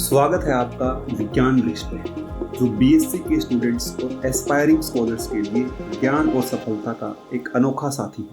स्वागत है आपका विज्ञान वृक्ष पे, जो बीएससी के स्टूडेंट्स और एस्पायरिंग स्कॉलर्स के लिए ज्ञान और सफलता का एक अनोखा साथी है।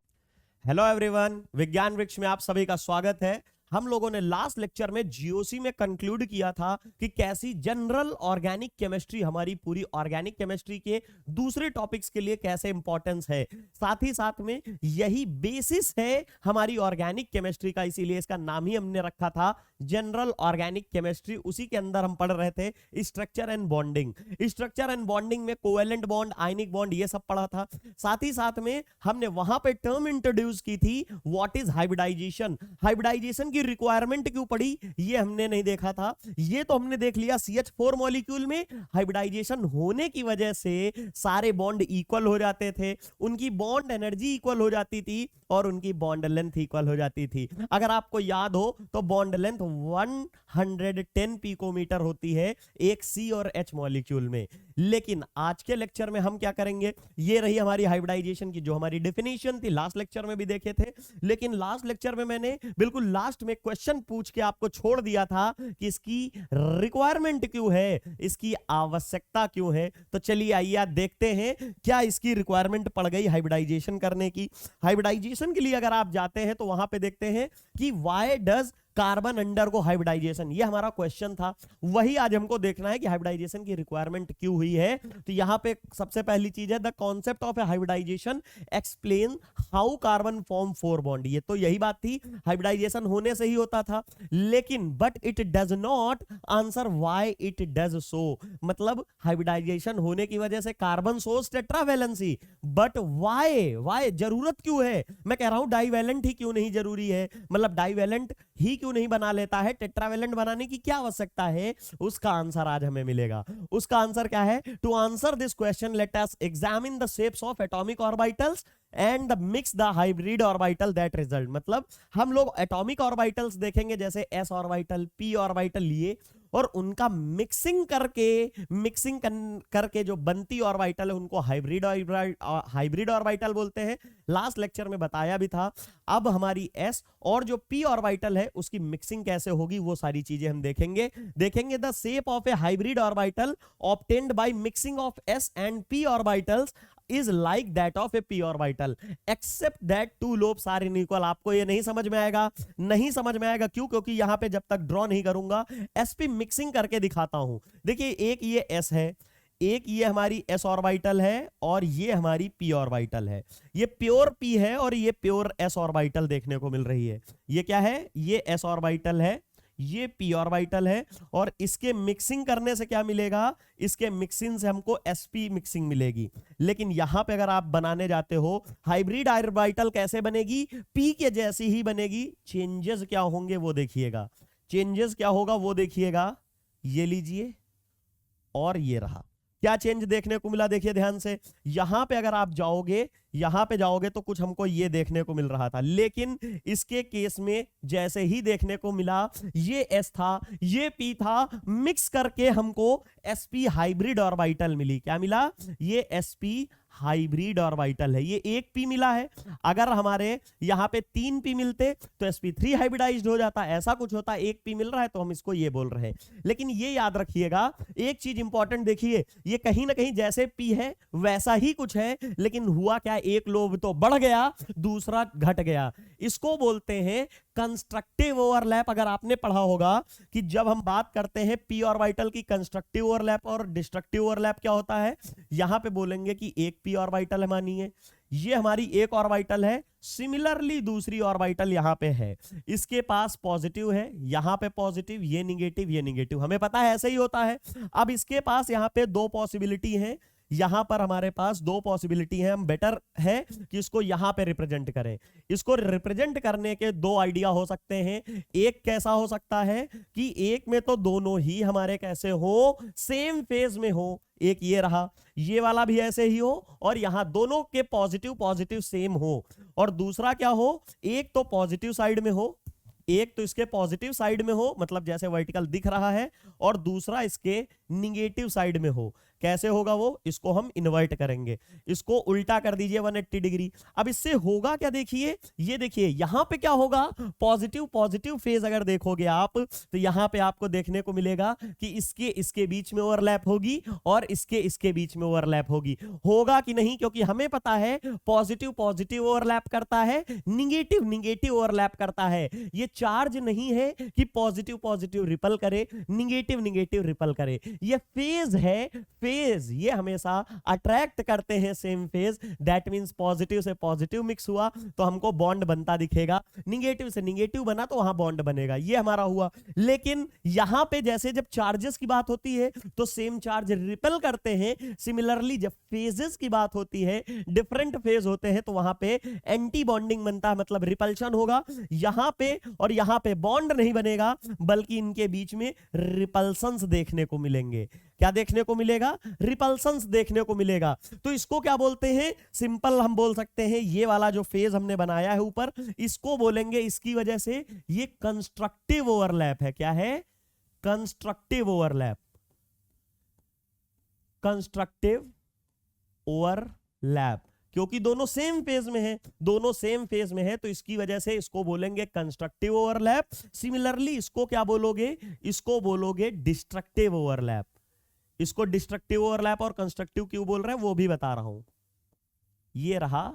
हेलो एवरीवन, विज्ञान वृक्ष में आप सभी का स्वागत है। हम लोगों ने लास्ट लेक्चर में जीओसी में कंक्लूड किया था कि कैसी जनरल ऑर्गेनिक केमिस्ट्री हमारी पूरी ऑर्गेनिक केमिस्ट्री के दूसरे टॉपिक्स के लिए कैसे इंपॉर्टेंस है, साथ ही साथ में यही बेसिस है हमारी ऑर्गेनिक केमिस्ट्री का, इसीलिए इसका नाम ही हमने रखा था जनरल ऑर्गेनिक केमिस्ट्री। उसी के अंदर हम पढ़ रहे थे structure and bonding. Structure and bonding में कोवेलेंट बॉन्ड, आयनिक बॉन्ड, ये सब पढ़ा था। साथ ही साथ में हमने वहां पे टर्म इंट्रोड्यूस की थी, व्हाट इज हाइब्रिडाइजेशन। हाइब्रिडाइजेशन की रिक्वायरमेंट क्यों पड़ी ये हमने नहीं देखा था। ये तो हमने देख लिया, CH4 मॉलिक्यूल में हाइब्रिडाइजेशन होने की वजह से सारे बॉन्ड इक्वल हो जाते थे, उनकी बॉन्ड एनर्जी इक्वल हो जाती थी और उनकी बॉन्ड लेंथ इक्वल हो जाती थी। अगर आपको याद हो तो बॉन्ड लेंथ 110 पिकोमीटर होती है एक C और H मॉलिक्यूल में। लेकिन आज के लेक्चर में हम क्या करेंगे, ये रही हमारी हाइब्रिडाइजेशन की जो हमारी डेफिनेशन थी, लास्ट लेक्चर में भी देखे थे। लेकिन लास्ट लेक्चर में मैंने बिल्कुल लास्ट में क्वेश्चन पूछ के आपको छोड़ दिया था कि इसकी रिक्वायरमेंट क्यों है, इसकी आवश्यकता क्यों है। तो चलिए आइए आज देखते हैं क्या इसकी रिक्वायरमेंट पड़ गई हाइब्रिडाइजेशन करने की। हाइब्रिडाइजेशन के लिए अगर आप जाते हैं तो वहां पे देखते हैं कि व्हाई डज कार्बन अंडर को हाइब्रिडाइजेशन, ये हमारा क्वेश्चन था। वही आज हमको देखना है कि हाइब्रिडाइजेशन की रिक्वायरमेंट क्यों हुई है। तो यहां पे सबसे पहली चीज है the concept of a hybridisation explain how carbon form 4 bond. ये तो यही बात थी, हाइब्रिडाइजेशन होने से ही होता था। लेकिन but it does not answer why it does so, मतलब हाइब्रिडाइजेशन होने की वजह से carbon source tetravalency, but why जरूरत क्यों है। मैं कह रहा हूं डाइवैलेंट ही क्यों नहीं जरूरी है, मतलब डाइवैलेंट ही क्यों नहीं बना लेता है, टेट्रावैलेंट बनाने की क्या आवश्यकता है। उसका आंसर आज हमें मिलेगा। उसका आंसर क्या है, to answer this question let us examine the shapes of atomic orbitals and the mix the hybrid orbital that result. मतलब हम लोग एटॉमिक ऑर्बिटल्स देखेंगे जैसे s ऑर्बिटल, p ऑर्बिटल लिए, और उनका मिक्सिंग करके जो बनती ऑर्बिटल है उनको हाइब्रिड ऑर्बिटल बोलते हैं। लास्ट लेक्चर में बताया भी था। अब हमारी s और जो p ऑर्बिटल है उसकी मिक्सिंग कैसे होगी वो सारी चीजें हम देखेंगे the shape of A hybrid orbital obtained by mixing of s and p orbitals is like that of a p orbital except that two lobes are unequal। आपको ये नहीं समझ में आएगा, क्यों, क्योंकि यहां पे जब तक ड्रॉ नहीं करूंगा sp मिक्सिंग करके दिखाता हूं। देखिए एक ये s है, एक ये हमारी s ऑर्बिटल है और ये हमारी p ऑर्बिटल है। ये प्योर p है और ये प्योर s ऑर्बिटल देखने को मिल रही है। ये क्या है, ये s ऑर्बिटल है, ये p ऑर्बिटल है, और इसके मिक्सिंग करने से क्या मिलेगा, इसके मिक्सिंग से हमको sp मिक्सिंग मिलेगी। लेकिन यहां पे अगर आप बनाने जाते हो हाइब्रिड ऑर्बिटल कैसे बनेगी, p के जैसी ही बनेगी। चेंजेस क्या होंगे वो देखिएगा, ये लीजिए और ये रहा। क्या चेंज देखने को मिला देखिए ध्यान से। यहां पे अगर आप जाओगे तो कुछ हमको ये देखने को मिल रहा था, लेकिन इसके केस में जैसे ही देखने को मिला ये s था, ये p था, मिक्स करके हमको sp हाइब्रिड ऑर्बिटल मिली। क्या मिला, ये sp हाइब्रिड ऑर्बिटल है, ये एक p मिला है। अगर हमारे यहां पे 3 p मिलते तो sp3 हाइब्रिडाइज्ड हो जाता, ऐसा कुछ होता। एक p मिल रहा है तो हम इसको ये बोल रहे हैं। लेकिन ये याद रखिएगा एक चीज इंपॉर्टेंट, देखिए ये कहीं ना कहीं जैसे p है वैसा ही कुछ है, लेकिन हुआ क्या, एक लोब तो बढ़ गया दूसरा घट गया। इसको बोलते हैं कंस्ट्रक्टिव ओवरलैप। अगर आपने पढ़ा होगा कि जब हम बात करते हैं p ऑर्बिटल की कंस्ट्रक्टिव ओवरलैप और डिस्ट्रक्टिव ओवरलैप क्या होता है, यहां पे बोलेंगे कि एक p ऑर्बिटल है, मानिए ये हमारी एक ऑर्बिटल है, सिमिलरली दूसरी ऑर्बिटल यहां पे है, इसके पास पॉजिटिव है, यहां पे पॉजिटिव, ये निगेटिव, हमें पता है ऐसे ही होता है। अब इसके पास यहां पे दो पॉसिबिलिटी है, यहां पर हमारे पास दो पॉसिबिलिटी है। हम बेटर है कि इसको यहां पे रिप्रेजेंट करें। इसको रिप्रेजेंट करने के दो आइडिया हो सकते हैं। एक कैसा हो सकता है कि एक में तो दोनों ही हमारे कैसे हो, सेम फेज में हो, एक ये रहा, ये वाला भी ऐसे ही हो, और यहां दोनों के पॉजिटिव सेम हो। और दूसरा क्या हो, एक तो पॉजिटिव साइड में हो, एक तो इसके पॉजिटिव साइड में हो, मतलब जैसे वर्टिकल दिख रहा है, और दूसरा इसके निगेटिव साइड में हो। कैसे होगा वो, इसको हम इन्वर्ट करेंगे, इसको उल्टा कर दीजिए 180 डिग्री। अब इससे होगा क्या, देखिए ये देखिए यहां पे क्या होगा, पॉजिटिव पॉजिटिव फेज अगर देखोगे आप तो यहां पे आपको देखने को मिलेगा कि इसके बीच में ओवरलैप होगी और इसके बीच में ओवरलैप होगी। होगा कि नहीं, क्योंकि हमें पता है पॉजिटिव पॉजिटिव ओवरलैप करता है, निगेटिव निगेटिव ओवरलैप करता है। ये चार्ज नहीं है कि पॉजिटिव पॉजिटिव रिपल करे, निगेटिव निगेटिव रिपल करे। ये फेज है, फेज ये हमेशा अट्रैक्ट करते हैं same phase. That means positive से पॉजिटिव मिक्स हुआ तो हमको बॉन्ड बनता दिखेगा, निगेटिव से निगेटिव बना तो वहां बॉन्ड बनेगा, ये हमारा हुआ। लेकिन यहां पे जैसे जब चार्जेस की बात होती है तो सेम चार्ज रिपेल करते हैं, सिमिलरली जब फेजेस की बात होती है, डिफरेंट फेज होते हैं, तो वहां पे एंटी बॉन्डिंग बनता है, मतलब रिपल्शन होगा। यहां पे और यहां पे बॉन्ड नहीं बनेगा, बल्कि इनके बीच में रिपल्शंस देखने को मिलेंगे। क्या देखने को मिलेगा, रिपल्शंस देखने को मिलेगा। तो इसको क्या बोलते हैं, सिंपल हम बोल सकते हैं ये वाला जो फेज हमने बनाया है ऊपर, इसको बोलेंगे, इसकी वजह से ये कंस्ट्रक्टिव ओवरलैप है। क्या है, कंस्ट्रक्टिव ओवरलैप, कंस्ट्रक्टिव ओवरलैप, क्योंकि दोनों सेम फेज में है, दोनों सेम फेज में है, तो इसकी वजह से इसको बोलेंगे कंस्ट्रक्टिव ओवरलैप। सिमिलरली इसको क्या बोलोगे, इसको बोलोगे डिस्ट्रक्टिव ओवरलैप। इसको डिस्ट्रक्टिव ओवरलैप और कंस्ट्रक्टिव क्यों बोल रहे हैं वो भी बता रहा हूं। ये रहा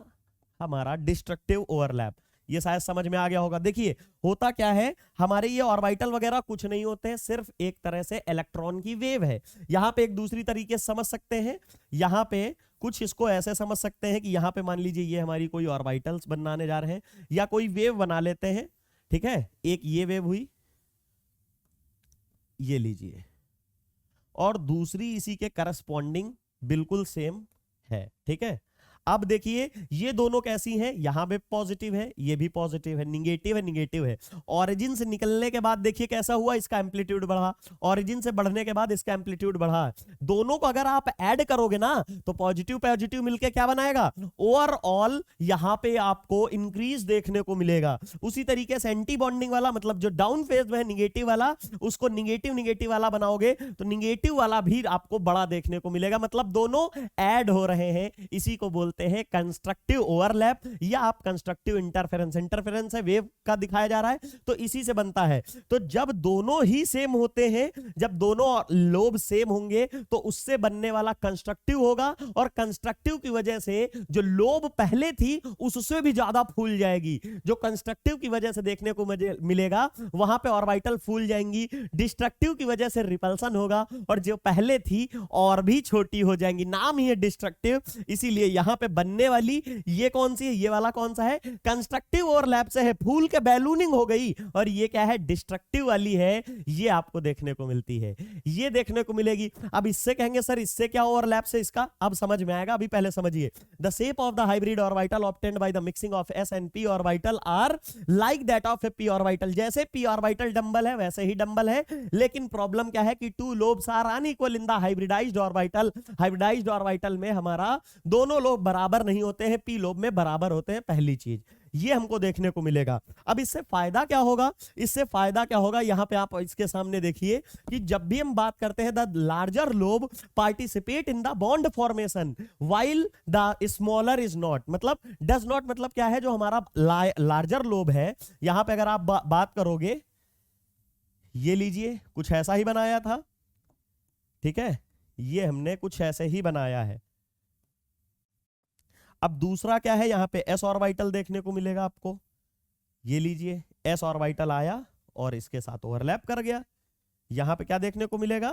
हमारा डिस्ट्रक्टिव ओवरलैप, ये शायद समझ में आ गया होगा। देखिए होता क्या है, हमारे ये ऑर्बिटल वगैरह कुछ नहीं होते हैं, सिर्फ एक तरह से इलेक्ट्रॉन की वेव है। यहां पे एक दूसरी तरीके से समझ सकते हैं, यहां पे कुछ इसको ऐसे समझ सकते हैं कि यहां पे मान लीजिए ये हमारी कोई ऑर्बिटल्स बनाने जा रहे हैं, या कोई वेव बना लेते हैं, ठीक है। एक ये वेव हुई, ये लीजिए, और दूसरी इसी के करस्पॉन्डिंग बिल्कुल सेम है, ठीक है। अब देखिए ये दोनों कैसी हैं, यहां पे पॉजिटिव है, ये भी पॉजिटिव है, निगेटिव है, निगेटिव है। ऑरिजिन से निकलने के बाद देखिए कैसा हुआ, इसका एम्पलीट्यूड बढ़ा, ऑरिजिन से बढ़ने के बाद इसका एम्पलीट्यूड बढ़ा। दोनों को अगर आप ऐड करोगे ना तो पॉजिटिव पॉजिटिव मिलके क्या बनाएगा, ओवरऑल यहां पे आपको इंक्रीज देखने को मिलेगा। उसी तरीके से एंटी बॉन्डिंग वाला, मतलब जो डाउन फेज में है निगेटिव वाला, उसको निगेटिव निगेटिव वाला बनाओगे तो निगेटिव वाला भी आपको बड़ा देखने को मिलेगा, मतलब दोनों ऐड हो रहे हैं। इसी को बोलते हैं कंस्ट्रक्टिव ओवरलैप, या आप कंस्ट्रक्टिव इंटरफेरेंस। इंटरफेरेंस है वेव का दिखाया जा रहा है, तो इसी से बनता है। तो जब दोनों ही सेम होते हैं, जब दोनों लोब सेम होंगे तो उससे बनने वाला कंस्ट्रक्टिव होगा, और कंस्ट्रक्टिव की वजह से जो लोब पहले थी उससे भी ज्यादा फूल जाएगी। जो कंस्ट्रक्टिव की वजह से देखने को मिलेगा वहां पे ऑर्बिटल फूल जाएंगी, डिस्ट्रक्टिव की वजह से रिपल्सन होगा, और जो पहले थी और भी छोटी हो जाएंगी। नाम ही है डिस्ट्रक्टिव, इसीलिए यहां पे बनने वाली ये कौन सी है, ये वाला कौन सा है, कंस्ट्रक्टिव ओवरलैप से है, फूल के बैलूनिंग हो गई, और ये क्या है, डिस्ट्रक्टिव वाली है, ये आपको देखने को मिलती है, ये देखने को मिलेगी। अब इससे कहेंगे सर इससे क्या ओवरलैप से, इसका अब समझ में आएगा, अभी पहले समझिए। The shape of the hybrid orbital obtained by the mixing of s and p orbital are like that of a p orbital. जैसे p ऑर्बिटल डंबल है वैसे ही डंबल है, लेकिन प्रॉब्लम क्या है कि two lobes are unequal in the hybridised orbital. Hybridised orbital में हमारा दोनों लोब बराबर नहीं होते हैं, p लोब में बराबर होते हैं, पहली चीज ये हमको देखने को मिलेगा। अब इससे फायदा क्या होगा, इससे फायदा क्या होगा, यहां पे आप इसके सामने देखिए कि जब भी हम बात करते हैं the larger lobe participate in the bond formation while the smaller is not, मतलब डज नॉट, मतलब क्या है, जो हमारा लार्जर लोब है, यहां पे अगर आप बात करोगे, ये लीजिए कुछ ऐसा ही बनाया था, ठीक है, ये हमने कुछ ऐसे ही बनाया है। अब दूसरा क्या है, यहां पे s ऑर्बिटल देखने को मिलेगा आपको, ये लीजिए s ऑर्बिटल आया और इसके साथ ओवरलैप कर गया। यहां पे क्या देखने को मिलेगा,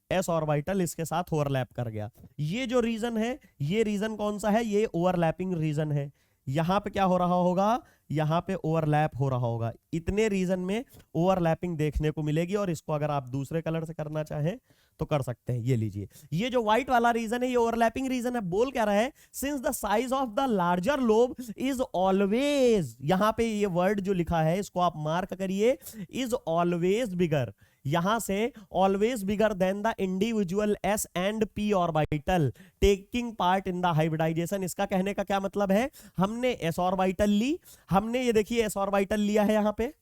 s ऑर्बिटल इसके साथ ओवरलैप कर गया। ये जो रीजन है, ये रीजन कौन सा है, ये ओवरलैपिंग रीजन है। यहां पे क्या हो रहा होगा, यहां पे ओवरलैप हो रहा होगा, इतने रीजन में ओवरलैपिंग देखने को मिलेगी। और इसको अगर आप दूसरे कलर से करना चाहें तो कर सकते हैं, ये लीजिए, ये जो व्हाइट वाला रीजन है ये ओवरलैपिंग रीजन है। बोल क्या रहा है, since the size of the larger lobe is always, यहां पे ये वर्ड जो लिखा है इसको आप मार्क करिए, इज ऑलवेज बिगर, यहां से always bigger than the individual s and p orbital taking part in the hybridisation. इसका कहने का क्या मतलब है, हमने s ऑर्बिटल ली, हमने ये देखिए s ऑर्बिटल लिया है, यहां पे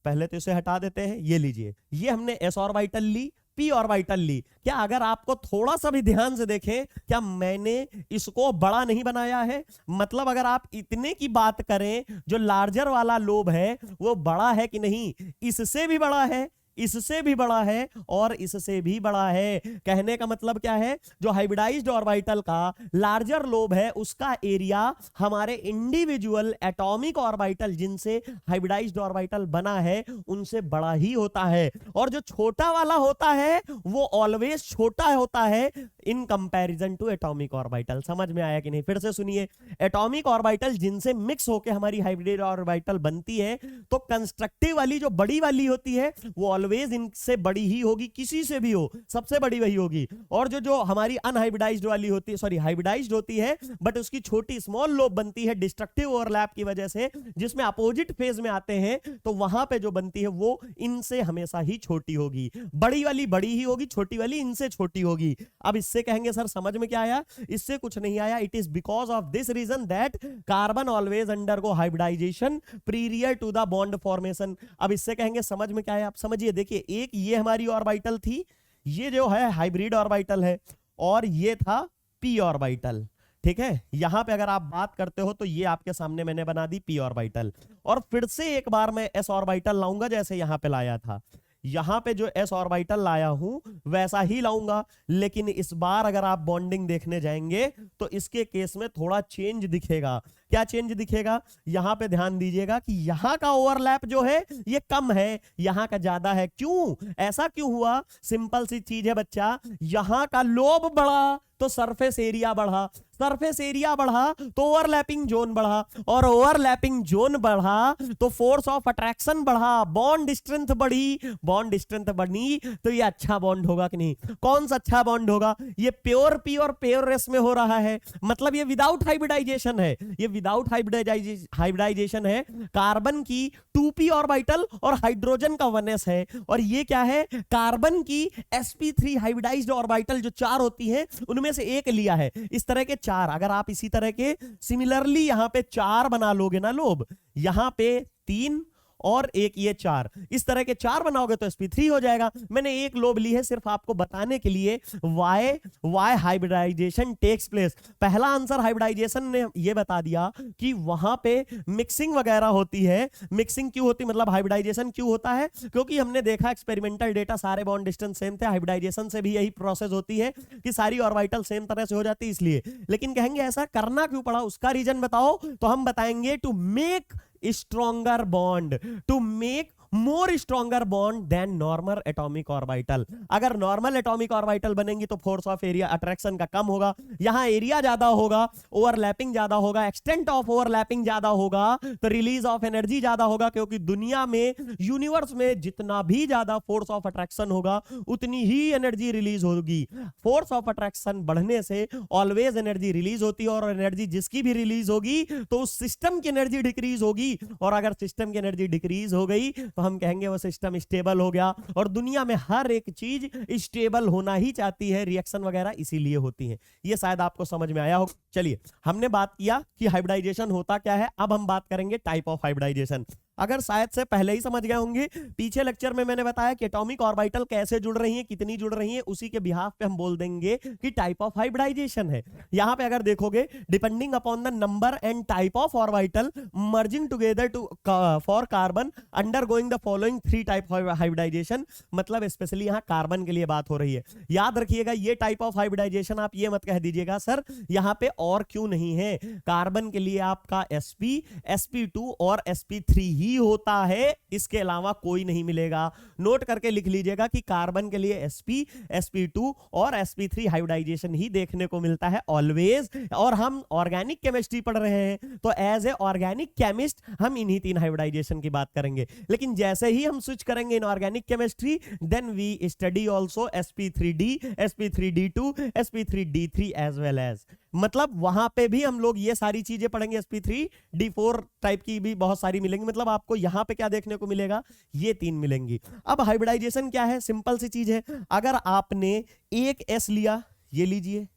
पहले तो इसे हटा देते हैं, ये लीजिए, ये हमने s ऑर्बिटल ली, पी ऑर्बिटल ली। क्या अगर आपको थोड़ा सा भी ध्यान से देखें, क्या मैंने इसको बड़ा नहीं बनाया है? मतलब अगर आप इतने की बात करें, जो लार्जर वाला लोब है वो बड़ा है कि नहीं? इससे भी बड़ा है, इससे भी बड़ा है और इससे भी बड़ा है। कहने का मतलब क्या है? जो हाइब्रिडाइज्ड ऑर्बिटल का लार्जर लोब है उसका एरिया हमारे इंडिविजुअल एटॉमिक ऑर्बिटल जिनसे हाइब्रिडाइज्ड ऑर्बिटल बना है उनसे बड़ा ही होता है। और जो छोटा वाला होता है वो ऑलवेज छोटा होता है in comparison to atomic orbital. समझ में आया कि नहीं? फिर से सुनिए, एटॉमिक ऑर्बिटल जिनसे मिक्स होकर हमारी हाइब्रिड ऑर्बिटल बनती है, तो कंस्ट्रक्टिव वाली जो बड़ी वाली होती है वो ऑलवेज इनसे बड़ी ही होगी, किसी से भी हो सबसे बड़ी वही होगी। और जो हमारी अनहाइब्रिडाइज्ड वाली होती है, सॉरी हाइब्रिडाइज्ड होती है बट उसकी छोटी स्मॉल लोब बनती है डिस्ट्रक्टिव ओवरलैप की वजह से, जिसमें अपोजिट फेज में आते हैं, तो वहां पे जो बनती है वो इनसे हमेशा ही छोटी होगी। बड़ी वाली बड़ी ही होगी, छोटी वाली इनसे छोटी होगी। अब इससे कहेंगे सर समझ में क्या आया? इससे कुछ नहीं आया। It is because of this reason that carbon always undergo hybridisation prior to the bond formation. अब इससे कहेंगे समझ में क्या आया? आप समझिए, देखिए एक ये हमारी ऑर्बिटल थी, ये जो है हाइब्रिड ऑर्बिटल है, और ये था पी ऑर्बिटल। ठीक है, यहां पे अगर आप बात करते हो तो ये आपके सामने मैंने बना दी पी ऑर्बिटल, और फिर से एक बार मैं एस ऑर्बिटल लाऊंगा जैसे यहां पे लाया था। यहां पे जो एस ऑर्बिटल लाया हूं वैसा ही लाऊंगा, लेकिन इस बार अगर आप बॉन्डिंग देखने जाएंगे तो इसके केस में थोड़ा चेंज दिखेगा। क्या चेंज दिखेगा? यहां पे ध्यान दीजिएगा कि यहां का ओवरलैप जो है ये कम है, यहां का ज्यादा है। क्यों? ऐसा क्यों हुआ? सिंपल सी चीज है बच्चा, यहां का लोब बढ़ा तो सरफेस एरिया बढ़ा, सरफेस एरिया बढ़ा तो ओवरलैपिंग जोन बढ़ा, और ओवरलैपिंग जोन बढ़ा तो फोर्स ऑफ अट्रैक्शन बढ़ा, बॉन्ड स्ट्रेंथ बढ़ी, बॉन्ड स्ट्रेंथ बढ़ी तो ये अच्छा बॉन्ड होगा कि नहीं? कौन सा अच्छा बॉन्ड होगा? ये प्योर पी और प्योर एस में हो रहा है, मतलब ये विदाउट हाइब्रिडाइजेशन है, ये विदाउट हाइब्रिडाइजेशन है। कार्बन की 2p ऑर्बिटल और हाइड्रोजन का 1s है, और ये क्या है? कार्बन की sp3 हाइब्रिडाइज्ड ऑर्बिटल जो 4 होती है उनमें से एक लिया है। इस तरह के 4 अगर आप इसी तरह के सिमिलरली यहां पे 4 बना लोगे ना लोब, यहां पे 3 और एक ये 4, इस तरह के 4 बनाओगे तो sp3 हो जाएगा। मैंने एक लोब ली है सिर्फ आपको बताने के लिए वाई हाइब्रिडाइजेशन टेक्स प्लेस। पहला आंसर हाइब्रिडाइजेशन ने ये बता दिया कि वहां पे मिक्सिंग वगैरह होती है। मिक्सिंग क्यों होती, मतलब हाइब्रिडाइजेशन क्यों होता है? क्योंकि हमने देखा एक्सपेरिमेंटल डेटा सारे बॉन्ड डिस्टेंस सेम थे, हाइब्रिडाइजेशन से भी यही प्रोसेस होती है कि सारी ऑर्बिटल सेम तरह से हो जाती है इसलिए। लेकिन कहेंगे ऐसा करना क्यों पड़ा, उसका रीजन बताओ, तो हम बताएंगे to make stronger bond, to make more stronger bond than normal atomic orbital। अगर नॉर्मल एटॉमिक ऑर्बिटल बनेंगी तो फोर्स ऑफ एरिया अट्रैक्शन का कम होगा, यहां एरिया ज्यादा होगा, ओवरलैपिंग ज्यादा होगा, एक्सटेंट ऑफ ओवरलैपिंग ज्यादा होगा, तो रिलीज ऑफ एनर्जी ज्यादा होगा, क्योंकि दुनिया में यूनिवर्स में जितना भी ज्यादा फोर्स ऑफ अट्रैक्शन होगा उतनी ही एनर्जी रिलीज होगी। फोर्स ऑफ अट्रैक्शन बढ़ने से ऑलवेज एनर्जी रिलीज होती है, और एनर्जी जिसकी भी रिलीज होगी तो उस सिस्टम की एनर्जी डिक्रीज होगी, और अगर सिस्टम की एनर्जी डिक्रीज हो गई तो हम कहेंगे वो सिस्टम स्टेबल हो गया। और दुनिया में हर एक चीज स्टेबल होना ही चाहती है, रिएक्शन वगैरह इसीलिए होती है। ये शायद आपको समझ में आया हो। चलिए, हमने बात किया कि हाइब्रिडाइजेशन होता क्या है, अब हम बात करेंगे टाइप ऑफ हाइब्रिडाइजेशन। अगर शायद से पहले ही समझ गए होंगे, पीछे लेक्चर में मैंने बताया कि एटॉमिक ऑर्बिटल कैसे जुड़ रही हैं, कितनी जुड़ रही हैं, उसी के बिहाफ पे हम बोल देंगे कि टाइप ऑफ हाइब्रिडाइजेशन है। यहां पे अगर देखोगे, depending upon the number and type of orbital merging together to for carbon undergoing the following 3 type hybridisation, मतलब स्पेशली यहां कार्बन के लिए बात हो रही है। याद रखिएगा, ये टाइप ऑफ हाइब्रिडाइजेशन आप ये मत कह दीजिएगा सर यहां पे और क्यों नहीं है। कार्बन के लिए आपका sp, sp2 और sp3 ही होता है, इसके अलावा कोई नहीं मिलेगा। नोट करके लिख लीजिएगा कि कार्बन के लिए sp, sp2 और sp3 हाइब्रिडाइजेशन ही देखने को मिलता है ऑलवेज। और हम ऑर्गेनिक केमिस्ट्री पढ़ रहे हैं तो एज ए ऑर्गेनिक केमिस्ट हम इन्हीं 3 हाइब्रिडाइजेशन की बात करेंगे। लेकिन जैसे ही हम स्विच करेंगे in organic chemistry, then we study also sp3d, sp3d2, sp3d3 as well as, मतलब वहां पे भी हम लोग ये सारी चीजें पढ़ेंगे। sp3d4 टाइप की भी बहुत सारी मिलेंगी, मतलब आपको यहां पे क्या देखने को मिलेगा, ये 3 मिलेंगी। अब हाइब्रिडाइजेशन क्या है, सिंपल सी चीज है। अगर आपने एक s लिया, ये लीजिए,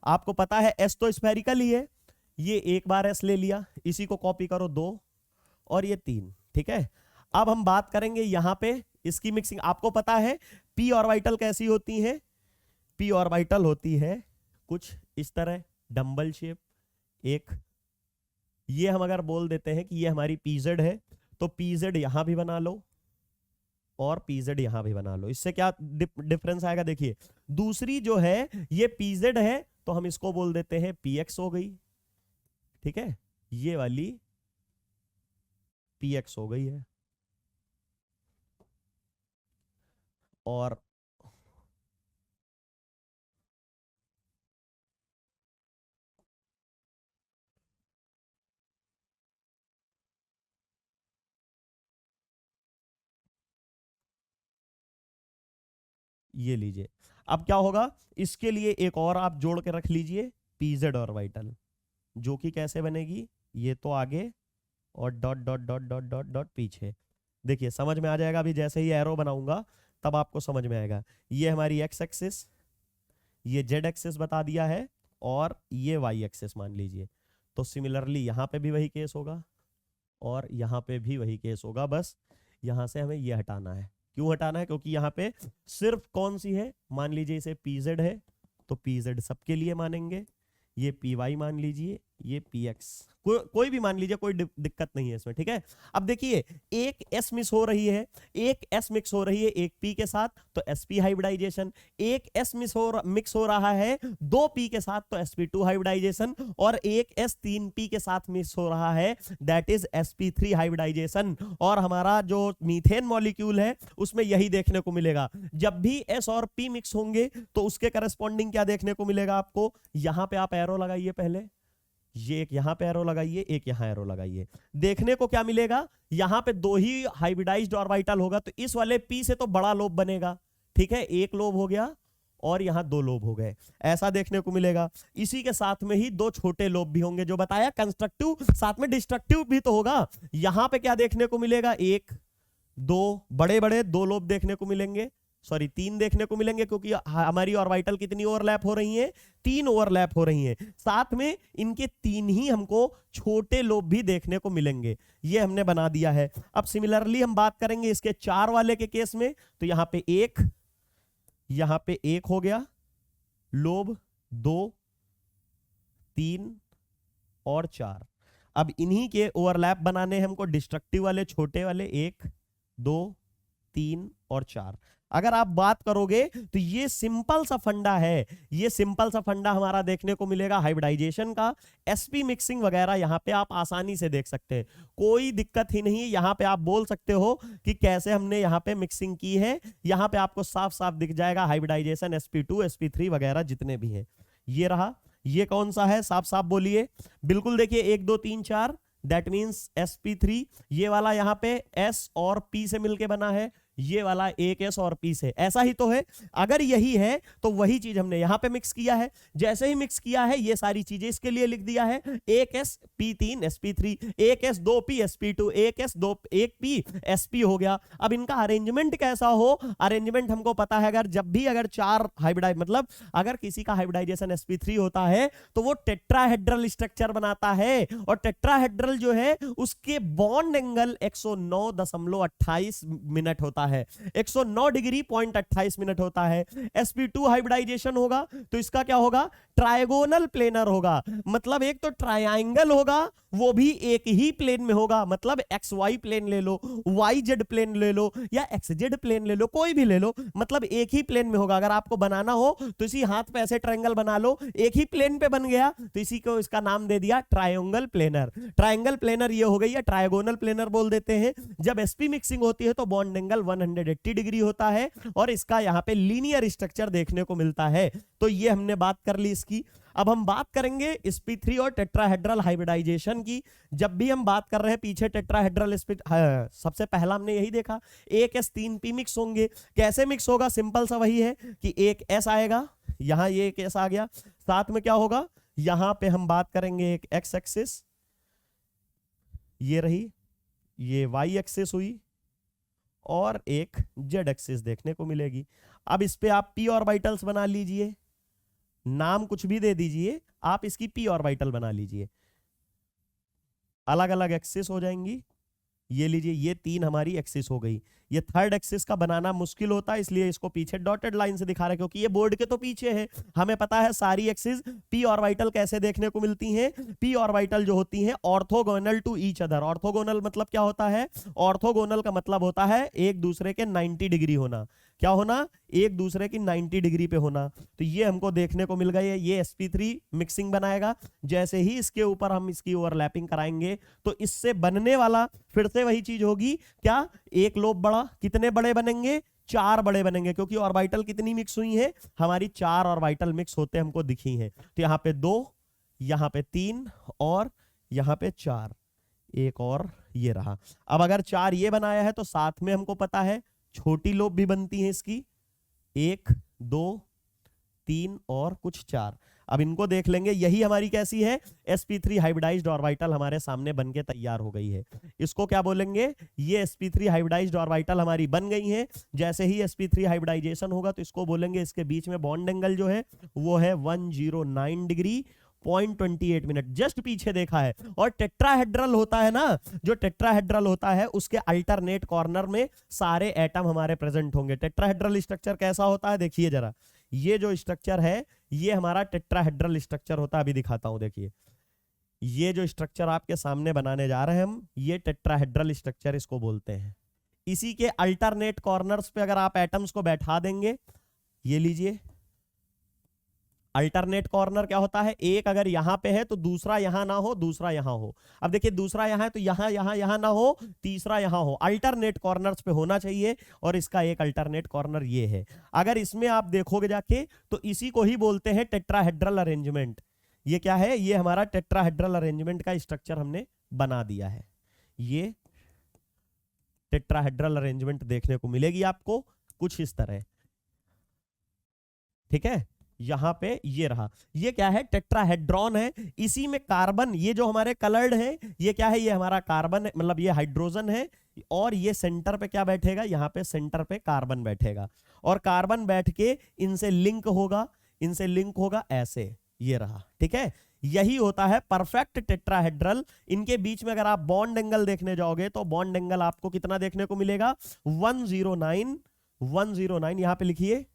आपको पता है s तो स्फेरिकल ही है, ये एक बार s ले लिया, इसी को कॉपी करो 2 और ये 3, ठीक है। अब हम बात करेंगे यहां पे इसकी मिक्सिंग आपको पता है। पी ऑर्बिटल कैसी होती है? पी ऑर्बिटल होती है कुछ इस तरह, डंबल शेप। एक ये हम अगर बोल देते हैं कि ये हमारी पीजेड है, तो पीजेड यहां भी बना लो और पीजेड यहां भी बना लो। इससे क्या डिफरेंस आएगा? देखिए, दूसरी जो है ये पीजेड है, तो हम इसको बोल देते हैं पीएक्स हो गई, ठीक है। ये वाली पीएक्स हो गई है, और ये लीजिए। अब क्या होगा, इसके लिए एक और आप जोड़ के रख लीजिए, पीजेड ऑर्बिटल, जो कि कैसे बनेगी, ये तो आगे और dot dot dot dot dot dot पीछे। देखिए समझ में आ जाएगा, अभी जैसे ही एरो बनाऊंगा तब आपको समझ में आएगा। ये हमारी एक्स एक्सिस, ये जेड एक्सिस बता दिया है, और ये वाई एक्सिस मान लीजिए। तो सिमिलरली यहां पे भी वही केस होगा और यहां पे भी वही केस होगा, बस यहां से हमें ये हटाना है। क्यों हटाना है? क्योंकि यहाँ पे सिर्फ कौन सी है, मान लीजिए इसे पीजेड है, तो पीजेड सबके लिए मानेंगे। ये पी वाई मान लीजिए, ये पी एक्स, कोई भी मान लीजिए, कोई दिक्कत नहीं है इसमें, ठीक है। अब देखिए, एक एस मिक्स हो रही है, एक एस मिक्स हो रही है एक पी के साथ, तो एसपी हाइब्रिडाइजेशन। एक एस मिक्स हो रहा है दो पी के साथ, तो sp2 हाइब्रिडाइजेशन। और एक एस तीन पी के साथ मिक्स हो रहा है, दैट इज sp3 हाइब्रिडाइजेशन। और हमारा जो मीथेन मॉलिक्यूल है उसमें यही देखने को मिलेगा। जब भी एस और पी मिक्स होंगे तो उसके करस्पॉन्डिंग क्या देखने को मिलेगा आपको? यहां पे आप एरो लगाइए, पहले ये एक यहां पे एरो लगाइए, एक यहां एरो लगाइए। देखने को क्या मिलेगा? यहां पे दो ही हाइब्रिडाइज्ड ऑर्बिटल होगा, तो इस वाले पी से तो बड़ा लोब बनेगा, ठीक है। एक लोब हो गया और यहां दो लोब हो गए, ऐसा देखने को मिलेगा। इसी के साथ में ही दो छोटे लोब भी होंगे, जो बताया कंस्ट्रक्टिव, साथ में डिस्ट्रक्टिव भी तो होगा। यहां पे क्या देखने को मिलेगा? एक दो बड़े बड़े दो लोब देखने को मिलेंगे, सॉरी तीन देखने को मिलेंगे, क्योंकि हमारी ऑर्बिटल कितनी ओवरलैप हो रही है? तीन ओवरलैप हो रही हैं। साथ में इनके तीन ही हमको छोटे लोब भी देखने को मिलेंगे, ये हमने बना दिया है। अब सिमिलरली हम बात करेंगे इसके चार वाले के केस में, तो यहां पे एक हो गया लोब, दो, तीन और चार। अब इन्हीं के ओवरलैप बनाने हमको डिस्ट्रक्टिव वाले छोटे वाले, एक, दो, तीन और चार। अगर आप बात करोगे तो ये सिंपल सा फंडा है, ये सिंपल सा फंडा हमारा देखने को मिलेगा हाइब्रिडाइजेशन का। एसपी मिक्सिंग वगैरह यहां पे आप आसानी से देख सकते हैं, कोई दिक्कत ही नहीं है। यहां पे आप बोल सकते हो कि कैसे हमने यहां पे मिक्सिंग की है, यहां पे आपको साफ साफ दिख जाएगा हाइब्रिडाइजेशन, sp2 sp3 वगैरह जितने भी हैं। ये रहा, ये कौन सा है, साफ साफ बोलिए। बिल्कुल देखिए, 1 2 3 4, दैट मींस sp3। ये वाला यहां पे s और p से मिलके बना है, ये वाला एक एस और पी से, ऐसा ही तो है। अगर यही है तो वही चीज हमने यहां पे मिक्स किया है। जैसे ही मिक्स किया है, ये सारी चीजें इसके लिए लिख दिया है, एक एस पी तीन sp3, एक एस दो पी sp2, एक एस दो एक पी sp हो गया। अब इनका अरेंजमेंट कैसा हो? अरेंजमेंट हमको पता है, अगर चार हाइब्रिडाइज, मतलब अगर किसी का हाइब्रिडाइजेशन sp3 होता है तो वो टेट्राहेड्रल स्ट्रक्चर बनाता है, और टेट्राहेड्रल जो है उसके बॉन्ड एंगल 109.28 मिनट होता है, 109 डिग्री 0.28 मिनट होता है। sp2 हाइब्रिडाइजेशन होगा तो इसका क्या होगा? ट्रायगोनल प्लेनर होगा, मतलब एक तो ट्रायंगल होगा, वो भी एक ही प्लेन में होगा, मतलब एक्स वाई प्लेन ले लो, वाई जेड प्लेन ले लो, या एक्स जेड प्लेन ले लो, कोई भी ले लो, मतलब एक ही प्लेन में होगा। अगर आपको बनाना हो तो इसी हाथ पे ऐसे ट्रायंगल बना लो, एक ही प्लेन पे बन गया, तो इसी को इसका नाम दे दिया ट्रायंगल प्लेनर। ट्रायंगल प्लेनर ये हो गई, या ट्रायगोनल प्लेनर बोल देते हैं। जब sp मिक्सिंग होती है तो बॉन्ड एंगल 180 डिग्री होता है, और इसका यहां पे लीनियर स्ट्रक्चर देखने को मिलता है। तो ये हमने बात कर ली इसकी। अब हम बात करेंगे sp3 और टेट्राहेड्रल हाइब्रिडाइजेशन की। जब भी हम बात कर रहे हैं पीछे टेट्राहेड्रल सबसे पहला हमने यही देखा, एक एस तीन पी मिक्स होंगे। कैसे मिक्स होगा? सिंपल सा वही है कि एक एस आएगा, यहां ये एक एस आ गया, साथ में क्या होगा, यहां पे हम बात करेंगे एक एक्स एक्सिस, ये रही, ये वाई एक्सिस हुई, और एक जेड एक्सिस देखने को मिलेगी। अब इस पे आप पी ऑर्बिटल्स बना लीजिए, नाम कुछ भी दे दीजिए, आप इसकी पी ऑर्बिटल बना लीजिए। अलग अलग एक्सिस हो जाएंगी, ये लीजिए, ये 3 हमारी एक्सिस हो गई। ये थर्ड एक्सिस का बनाना मुश्किल होता है, इसलिए इसको पीछे डॉटेड लाइन से दिखा रहे हैं, क्योंकि ये बोर्ड के तो पीछे है। हमें पता है सारी एक्सिस पी ऑर्बिटल कैसे देखने को मिलती हैं। पी ऑर्बिटल जो होती हैं orthogonal to each other. Orthogonal मतलब क्या होता है? ऑर्थोगोनल का मतलब होता है एक दूसरे के 90 डिग्री होना। क्या होना? एक दूसरे की 90 डिग्री पे होना। तो ये हमको देखने को मिल गई है। ये sp3 मिक्सिंग बनाएगा। जैसे ही इसके ऊपर हम इसकी ओवरलैपिंग कराएंगे तो इससे बनने वाला फिर से वही चीज होगी। क्या? एक लोब बड़ा। कितने बड़े बनेंगे? 4 बड़े बनेंगे, क्योंकि ऑर्बिटल कितनी मिक्स हुई है? हमारी 4 ऑर्बिटल मिक्स होते हमको दिखी हैं। तो यहाँ पे 2, यहाँ पे 3 और यहाँ पे 4। एक और ये रहा। अब अगर 4 ये बनाया है तो साथ में हमको पता है छोटी लोब भी बनती है इसकी, 1 2 3 और कुछ 4। अब इनको देख लेंगे। यही हमारी कैसी है? sp3 हाइब्रिडाइज्ड ऑर्बिटल हमारे सामने बन के तैयार हो गई है। इसको क्या बोलेंगे? ये sp3 हाइब्रिडाइज्ड ऑर्बिटल हमारी बन गई है। जैसे ही sp3 हाइब्रिडाइजेशन होगा तो इसको बोलेंगे, इसके बीच में बॉन्ड एंगल जो है वो है 109 डिग्री 0.28 मिनट। जस्ट पीछे देखा है। और टेट्राहेड्रल होता है ना, जो टेट्राहेड्रल होता है उसके अल्टरनेट कॉर्नर में सारे एटम हमारे प्रेजेंट होंगे। टेट्राहेड्रल स्ट्रक्चर कैसा होता है? देखिए जरा, ये जो स्ट्रक्चर है ये हमारा टेट्राहेड्रल स्ट्रक्चर होता है। अभी दिखाता हूं, देखिए ये जो स्ट्रक्चर आपके सामने बनाने जा रहे हैं हम, ये टेट्राहेड्रल स्ट्रक्चर इसको बोलते हैं। इसी के अल्टरनेट कॉर्नर्स पे अगर आप एटम्स को बैठा देंगे, ये लीजिए अल्टरनेट कॉर्नर क्या होता है? एक अगर यहां पे है तो दूसरा यहां ना हो, दूसरा यहां हो। अब देखिए दूसरा यहां है तो यहां यहां यहां ना हो, तीसरा यहां हो। अल्टरनेट कॉर्नर्स पे होना चाहिए। और इसका एक अल्टरनेट कॉर्नर ये है। अगर इसमें आप देखोगे जाके तो इसी को ही बोलते हैं टेट्राहेड्रल अरेंजमेंट। ये क्या है? ये हमारा टेट्राहेड्रल अरेंजमेंट का स्ट्रक्चर हमने बना दिया है। ये टेट्राहेड्रल अरेंजमेंट देखने को मिलेगी आपको कुछ इस तरह। ठीक है, यहां पे ये रहा। ये क्या है? टेट्राहेड्रॉन है। इसी में कार्बन, ये जो हमारे कलर्ड है ये क्या है? ये हमारा कार्बन है, मतलब ये हाइड्रोजन है। और ये सेंटर पे क्या बैठेगा? यहाँ पे सेंटर पे कार्बन बैठेगा। और कार्बन बैठ के इनसे लिंक होगा, इनसे लिंक होगा ऐसे। ये रहा। ठीक है, यही होता है परफेक्ट टेट्राहेड्रल। इनके बीच में अगर आप बॉन्ड एंगल देखने जाओगे तो बॉन्ड एंगल आपको कितना देखने को मिलेगा? 109 यहां पे लिखिए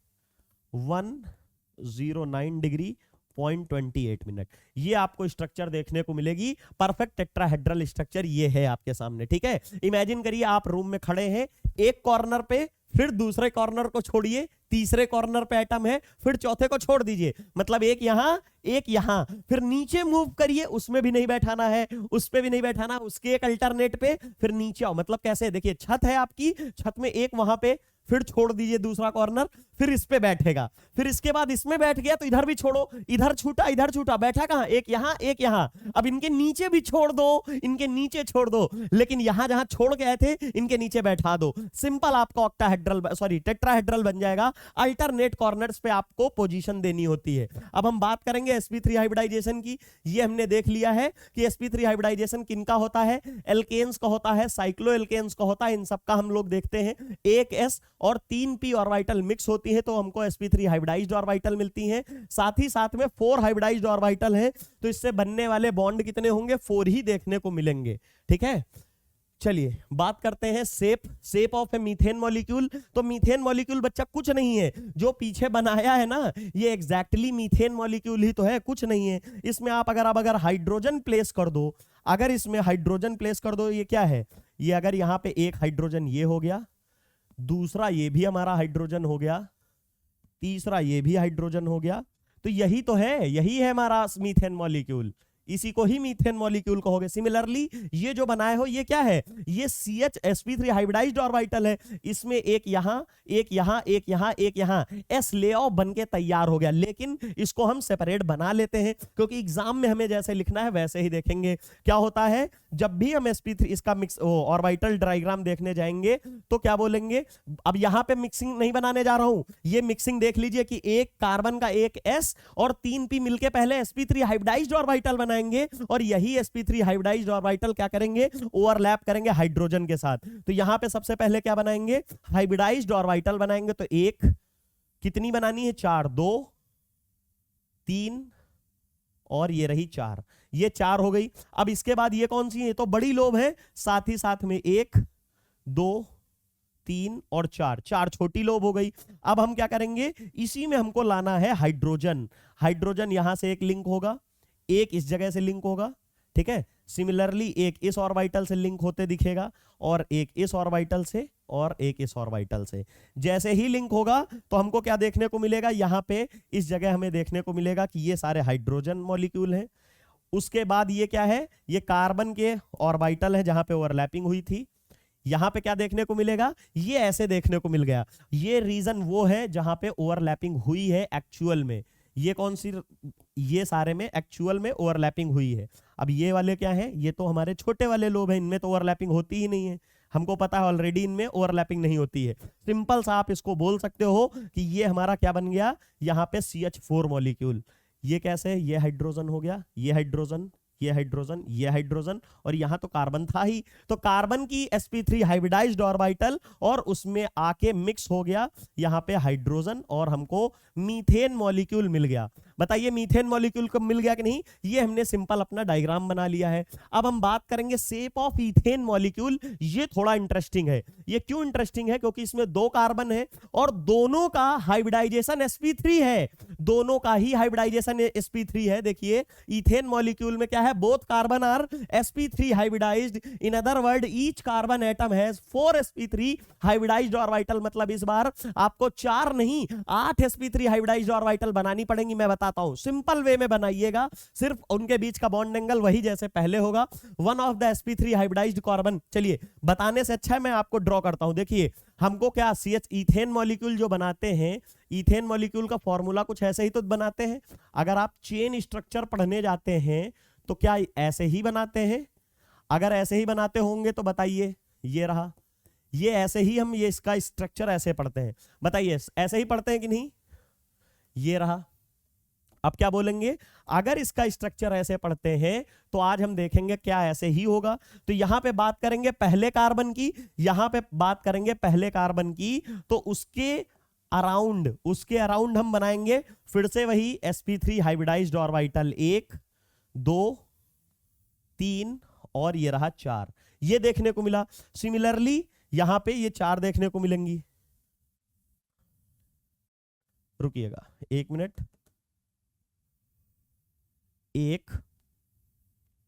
109 डिग्री 0.28 मिनट। ये आपको स्ट्रक्चर देखने को मिलेगी। परफेक्ट टेट्राहेड्रल स्ट्रक्चर ये है आपके सामने। ठीक है, इमेजिन करिए आप रूम में खड़े हैं, एक कॉर्नर पे, फिर दूसरे कॉर्नर को छोड़िए, तीसरे कॉर्नर पे एटम है, फिर चौथे को छोड़ दीजिए। मतलब एक यहां एक यहां, फिर नीचे मूव करिए, उसमें भी नहीं बैठाना है, उस पे भी नहीं बैठाना, उसके एक अल्टरनेट पे, फिर नीचे आओ। मतलब कैसे? देखिए छत है आपकी, छत में एक वहां पे, फिर छोड़ दीजिए दूसरा कॉर्नर, फिर इस पे बैठेगा, फिर इसके बाद इसमें बैठ गया तो इधर भी छोड़ो, इधर छूटा इधर छूटा, बैठा कहां? एक यहां एक यहां। अब इनके नीचे भी छोड़ दो, इनके नीचे छोड़ दो, लेकिन यहां जहां छोड़ के आए थे इनके नीचे बैठा दो। सिंपल आपका ऑक्टाहेड्रल टेट्राहेड्रल बन जाएगा। अल्टरनेट कॉर्नर्स पे आपको पोजीशन देनी होती है। अब हम बात करेंगे sp3 हाइब्रिडाइजेशन की। ये हमने देख लिया है कि sp3 हाइब्रिडाइजेशन किनका होता है? एल्केन्स का होता है, साइक्लो एल्केन्स का होता है। इन सबका हम लोग देखते हैं। एक s और 3 p ऑर्बिटल मिक्स होती है तो हमको sp3 हाइब्रिडाइज्ड ऑर्बिटल मिलती हैं। साथ ही साथ में 4 हाइब्रिडाइज्ड ऑर्बिटल है, तो इससे बनने वाले बॉन्ड कितने होंगे? 4 ही देखने को मिलेंगे। ठीक है, चलिए बात करते हैं shape of A methane molecule. तो मीथेन मॉलिक्यूल बच्चा कुछ नहीं है, जो पीछे बनाया है ना ये एग्जैक्टली मीथेन मॉलिक्यूल ही तो है, कुछ नहीं है। इसमें आप अगर हाइड्रोजन प्लेस कर दो, अगर इसमें हाइड्रोजन प्लेस कर दो, ये क्या है? ये अगर यहां पे एक हाइड्रोजन ये हो गया, दूसरा ये भी हमारा हाइड्रोजन हो गया, तीसरा ये भी हाइड्रोजन हो गया, तो यही तो है, यही है हमारा मीथेन मॉलिक्यूल। इसी को ही मीथेन मॉलिक्यूल कहोगे। सिमिलरली ये जो बनाए हो ये क्या है? ये CH sp3 हाइब्रिडाइज्ड ऑर्बिटल है। इसमें एक यहां एक यहां एक यहां एक यहां, s लेआउट बन के तैयार हो गया। लेकिन इसको हम सेपरेट बना लेते हैं क्योंकि एग्जाम में हमें जैसे लिखना है वैसे ही देखेंगे। क्या होता है जब भी हम sp3 इसका मिक्स ऑर्बिटल डायग्राम देखने जाएंगे तो क्या बोलेंगे? अब यहां पे मिक्सिंग नहीं बनाने जा रहा हूं, ये मिक्सिंग देख लीजिए कि एक कार्बन का एक s और 3 p मिलके पहले sp3 हाइब्रिडाइज्ड ऑर्बिटल बनाएंगे और यही sp3 हाइब्रिडाइज्ड ऑर्बिटल क्या करेंगे? ओवरलैप करेंगे हाइड्रोजन के साथ। तो यहां पे सबसे पहले क्या बनाएंगे? हाइब्रिडाइज्ड ऑर्बिटल बनाएंगे। तो एक कितनी बनानी है? 4, 2 3 और ये रही 4, ये 4 हो गई। अब इसके बाद ये कौन सी है, तो बड़ी लोब है, साथ ही साथ में 1 2 3 और 4, 4 छोटी लोब हो गई। अब हम क्या करेंगे, इसी में हमको लाना है हाइड्रोजन। हाइड्रोजन यहां से एक लिंक होगा, एक इस जगह से लिंक होगा, ठीक है। सिमिलरली एक इस ऑर्बिटल से लिंक होते दिखेगा, और एक इस ऑर्बिटल से, और एक इस ऑर्बिटल से। जैसे ही लिंक होगा तो हमको क्या देखने को मिलेगा, यहां पे इस जगह हमें देखने को मिलेगा कि ये सारे हाइड्रोजन मॉलिक्यूल हैं। उसके बाद ये क्या है, ये कार्बन के ऑर्बिटल है जहां पे ओवरलैपिंग हुई थी। यहां पे क्या देखने को मिलेगा, ये ऐसे देखने को मिल गया। ये रीजन वो है जहां पे ओवरलैपिंग हुई है एक्चुअल में। ये कौन सी, ये सारे में एक्चुअल में ओवरलैपिंग हुई है। अब ये वाले क्या है, ये तो हमारे छोटे वाले लोब हैं, इनमें तो ओवरलैपिंग होती ही नहीं है, हमको पता है ऑलरेडी इनमें ओवरलैपिंग नहीं होती है। सिंपल सा आप इसको बोल सकते हो कि ये हमारा क्या बन गया, यहाँ पे CH4 मॉलिक्यूल। ये कैसे, ये हाइड्रोजन हो गया, ये हाइड्रोजन, ये हाइड्रोजन, ये हाइड्रोजन, और यहां तो कार्बन था ही, तो कार्बन की sp3 हाइब्रिडाइज्ड ऑर्बिटल और उसमें आके मिक्स हो गया यहाँ पे हाइड्रोजन, और हमको मीथेन मॉलिक्यूल मिल गया। बताइए मीथेन मॉलिक्यूल कब मिल गया कि नहीं, ये हमने सिंपल अपना डायग्राम बना लिया है। अब हम बात करेंगे शेप ऑफ इथेन मॉलिक्यूल। ये थोड़ा इंटरेस्टिंग है। ये क्यों इंटरेस्टिंग है, क्योंकि इसमें 2 कार्बन है और दोनों का हाइब्रिडाइजेशन sp3 है, दोनों का ही हाइब्रिडाइजेशन sp3 है। देखिए इथेन मॉलिक्यूल में क्या है, both carbon are sp3 hybridised, in other word each carbon atom has 4 sp3 hybridised orbital. मतलब इस बार आपको 4 नहीं 8 sp3 हाइब्रिडाइज्ड ऑर्बिटल बनानी पड़ेंगी। मैं बताता हूं, सिंपल वे में बनाइएगा, सिर्फ उनके बीच का बॉन्ड एंगल वही जैसे पहले होगा। One of the sp3 hybridised carbon, चलिए बताने से अच्छा है मैं आपको ड्रॉ करता हूं। देखिए हमको क्या CH इथेन मॉलिक्यूल जो बनाते हैं, इथेन मॉलिक्यूल का फॉर्मूला कुछ ऐसे ही तो बनाते हैं। अगर आप चेन स्ट्रक्चर पढ़ने जाते हैं तो क्या ऐसे ही बनाते हैं? अगर ऐसे ही बनाते होंगे तो बताइए, ये रहा, ये ऐसे ही हम ये इसका स्ट्रक्चर ऐसे पढ़ते हैं, बताइए ऐसे ही पढ़ते हैं कि नहीं? ये रहा। अब क्या बोलेंगे, अगर इसका स्ट्रक्चर ऐसे पढ़ते हैं तो आज हम देखेंगे क्या ऐसे ही होगा। तो यहां पे बात करेंगे पहले कार्बन की, यहां पे बात करेंगे पहले कार्बन की, तो उसके अराउंड हम बनाएंगे फिर से वही sp3 हाइब्रिडाइज्ड ऑर्बिटल, 1 2 3 और ये रहा 4, ये देखने को मिला। सिमिलरली यहां पे ये 4 देखने को मिलेंगी। रुकिएगा 1 मिनट, 1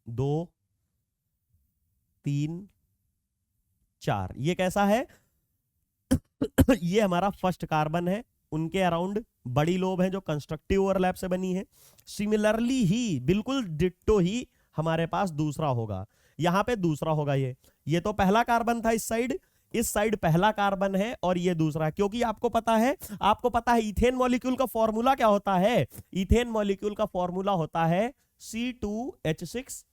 2 3 4, ये कैसा है ये हमारा फर्स्ट कार्बन है, उनके अराउंड बड़ी लोब है जो कंस्ट्रक्टिव ओवरलैप से बनी है। सिमिलरली ही बिल्कुल डिट्टो ही हमारे पास दूसरा होगा, यहां पे दूसरा होगा। ये तो पहला कार्बन था, इस साइड पहला कार्बन है और ये दूसरा, क्योंकि आपको पता है इथेन मॉलिक्यूल का फॉर्मूला क्या होता है, इथेन मॉलिक्यूल का फॉर्मूला होता है C2H6,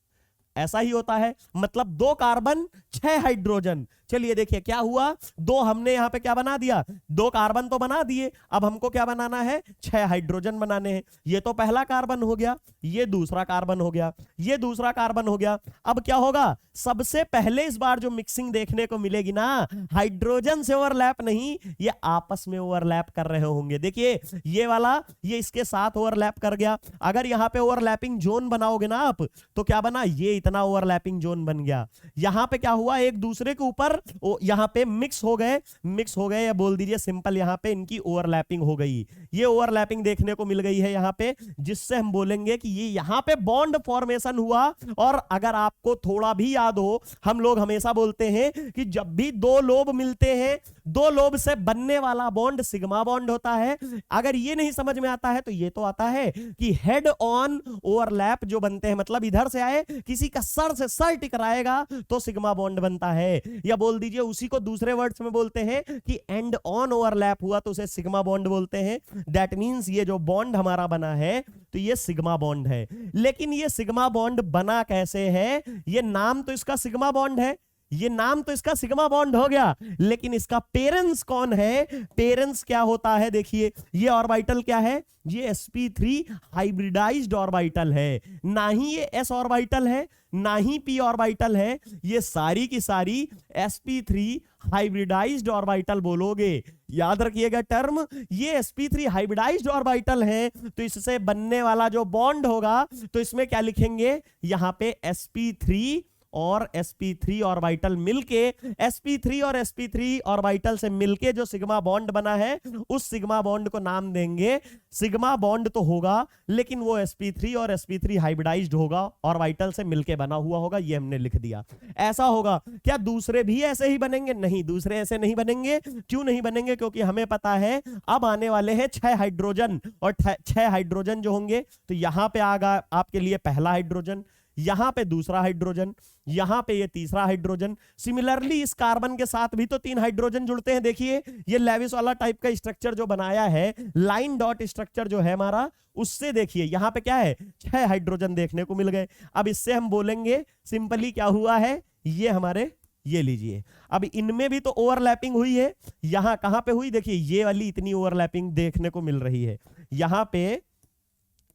ऐसा ही होता है, मतलब 2 कार्बन 6 हाइड्रोजन। चलिए देखिए क्या हुआ, 2 हमने यहां पे क्या बना दिया, 2 कार्बन तो बना दिए, अब हमको क्या बनाना है, 6 हाइड्रोजन बनाने हैं। ये तो पहला कार्बन हो गया, ये दूसरा कार्बन हो गया, ये दूसरा कार्बन हो गया। अब क्या होगा, सबसे पहले इस बार जो मिक्सिंग देखने को मिलेगी ना, हाइड्रोजन से ओवरलैप नहीं, ये आपस में ओवरलैप कर रहे होंगे। देखिए ये वाला ये इसके साथ ओवरलैप कर गया। अगर यहां पे ओवरलैपिंग जोन बनाओगे ना आप, तो क्या बना, ये इतना ओवरलैपिंग जोन बन गया। यहां पे क्या हुआ, एक दूसरे के ऊपर यहां पे मिक्स हो गए, या बोल दीजिए सिंपल यहां पे इनकी ओवरलैपिंग हो गई। ये ओवरलैपिंग देखने को मिल गई है यहां पे, जिससे हम बोलेंगे कि ये यहां पे बॉन्ड फॉर्मेशन हुआ। और अगर आपको थोड़ा भी याद हो, हम लोग हमेशा बोलते हैं कि जब भी 2 लोब मिलते हैं, 2 लोब से बनने वाला बॉन्ड सिग्मा बॉन्ड होता है। अगर ये नहीं समझ में आता है तो ये तो आता है कि हेड ऑन ओवरलैप जो बनते हैं, मतलब इधर से आए किसी का सर से सर टकराएगा तो सिग्मा बॉन्ड बनता है। या बोल दीजिए उसी को दूसरे वर्ड्स में बोलते हैं कि एंड ऑन ओवरलैप हुआ तो उसे सिग्मा बॉन्ड बोलते हैं। दैट मींस ये जो बॉन्ड हमारा बना है तो ये सिग्मा बॉन्ड है। लेकिन ये सिग्मा बॉन्ड बना कैसे है, ये नाम तो इसका सिग्मा बॉन्ड है, ये नाम तो इसका सिग्मा बॉन्ड हो गया, लेकिन इसका पेरेंट्स कौन है? पेरेंट्स क्या होता है? देखिए ये ऑर्बिटल क्या है? ये sp3 हाइब्रिडाइज्ड ऑर्बिटल है, ना ही ये s ऑर्बिटल है ना ही p ऑर्बिटल है, ये सारी की सारी sp3 हाइब्रिडाइज्ड ऑर्बिटल बोलोगे। याद रखिएगा टर्म, ये sp3 हाइब्रिडाइज्ड ऑर्बिटल है, तो इससे बनने वाला जो बॉन्ड होगा तो इसमें क्या लिखेंगे? यहां पे sp3 और sp3 ऑर्बिटल मिलके, sp3 और sp3 ऑर्बिटल से मिलके जो सिग्मा बॉन्ड बना है उस सिग्मा बॉन्ड को नाम देंगे। सिग्मा बॉन्ड तो होगा लेकिन वो sp3 और sp3 हाइब्रिडाइज्ड होगा, ऑर्बिटल से मिलके बना हुआ होगा, ये हमने लिख दिया। ऐसा होगा। क्या दूसरे भी ऐसे ही बनेंगे? नहीं, दूसरे ऐसे नहीं बनेंगे। क्यों नहीं बनेंगे? क्योंकि हमें पता है अब आने वाले हैं 6 हाइड्रोजन, और 6 हाइड्रोजन जो होंगे तो यहां पे आगा आपके लिए पहला हाइड्रोजन, यहां पे दूसरा हाइड्रोजन, यहां पे ये तीसरा हाइड्रोजन। सिमिलरली इस कार्बन के साथ भी तो 3 हाइड्रोजन जुड़ते हैं। देखिए ये लेविस वाला टाइप का स्ट्रक्चर जो बनाया है, लाइन डॉट स्ट्रक्चर जो है हमारा, उससे देखिए यहां पे क्या है? 6 हाइड्रोजन देखने को मिल गए। अब इससे हम बोलेंगे सिंपली क्या हुआ है, ये हमारे, ये लीजिए, अब इनमें भी तो ओवरलैपिंग हुई है। यहां कहां पे हुई? देखिए ये वाली इतनी ओवरलैपिंग देखने को मिल रही है, यहां पे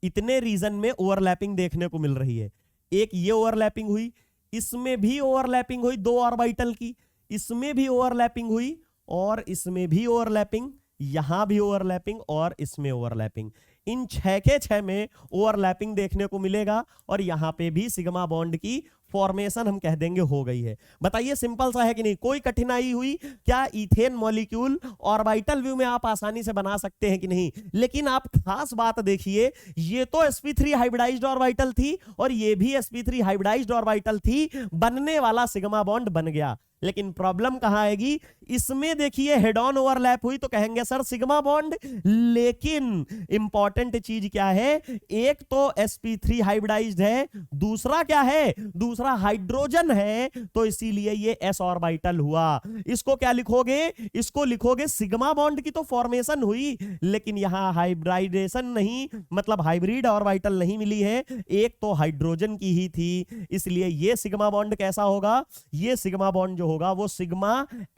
इतने रीजन में ओवरलैपिंग देखने को मिल रही है। एक ये ओवरलैपिंग हुई, इसमें भी ओवरलैपिंग हुई 2 ऑर्बिटल की, इसमें भी ओवरलैपिंग हुई, और इसमें भी ओवरलैपिंग, यहां भी ओवरलैपिंग, और इसमें ओवरलैपिंग। इन 6 के 6 में ओवरलैपिंग देखने को मिलेगा, और यहां पे भी सिग्मा बॉन्ड की फॉर्मेशन हम कह देंगे हो गई है। बताइए सिंपल सा है कि नहीं? कोई कठिनाई हुई क्या? इथेन मॉलिक्यूल ऑर्बिटल व्यू में आप आसानी से बना सकते हैं कि नहीं? लेकिन आप खास बात देखिए, ये तो sp3 हाइब्रिडाइज्ड ऑर्बिटल थी और ये भी sp3 हाइब्रिडाइज्ड ऑर्बिटल थी, बनने वाला सिग्मा बॉन्ड बन गया। लेकिन प्रॉब्लम कहां आएगी? इसमें देखिए हेड ऑन ओवरलैप हुई तो कहेंगे सर सिग्मा बॉन्ड, लेकिन इंपॉर्टेंट चीज क्या है? एक तो sp3 हाइब्रिडाइज्ड है, दूसरा क्या है? दूसरा हाइड्रोजन है, तो इसीलिए ये s ऑर्बिटल हुआ। इसको क्या लिखोगे? इसको लिखोगे सिग्मा बॉन्ड की तो फॉर्मेशन हुई, लेकिन यहां हाइब्रिडाइजेशन नहीं, मतलब हाइब्रिड ऑर्बिटल नहीं मिली है, एक तो हाइड्रोजन की ही थी, इसलिए ये सिग्मा बॉन्ड कैसा होगा? ये सिग्मा बॉन्ड जो होगा वो सिग्मा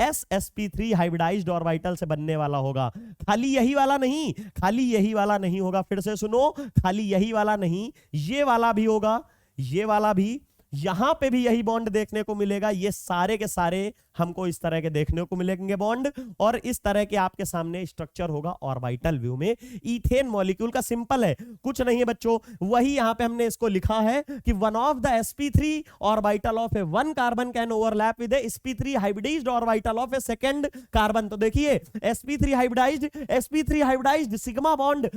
sp3 हाइब्रिडाइज्ड ऑर्बिटल से बनने वाला होगा। खाली यही वाला नहीं, खाली यही वाला नहीं होगा, फिर से सुनो, खाली यही वाला नहीं, ये वाला भी होगा, ये वाला भी, यहां पे भी यही बॉन्ड देखने को मिलेगा। ये सारे के सारे हमको इस तरह के देखने को मिलेंगे बॉन्ड, और इस तरह के आपके सामने स्ट्रक्चर होगा ऑर्बिटल व्यू में। इथेन मॉलिक्यूल का सिंपल है, कुछ नहीं है बच्चों, वही यहां पे हमने इसको लिखा है कि one of the sp3 orbital of A one carbon can overlap with sp3 hybridised orbital of A second carbon. तो देखिए sp3 हाइब्रिडाइज्ड सिग्मा बॉन्ड,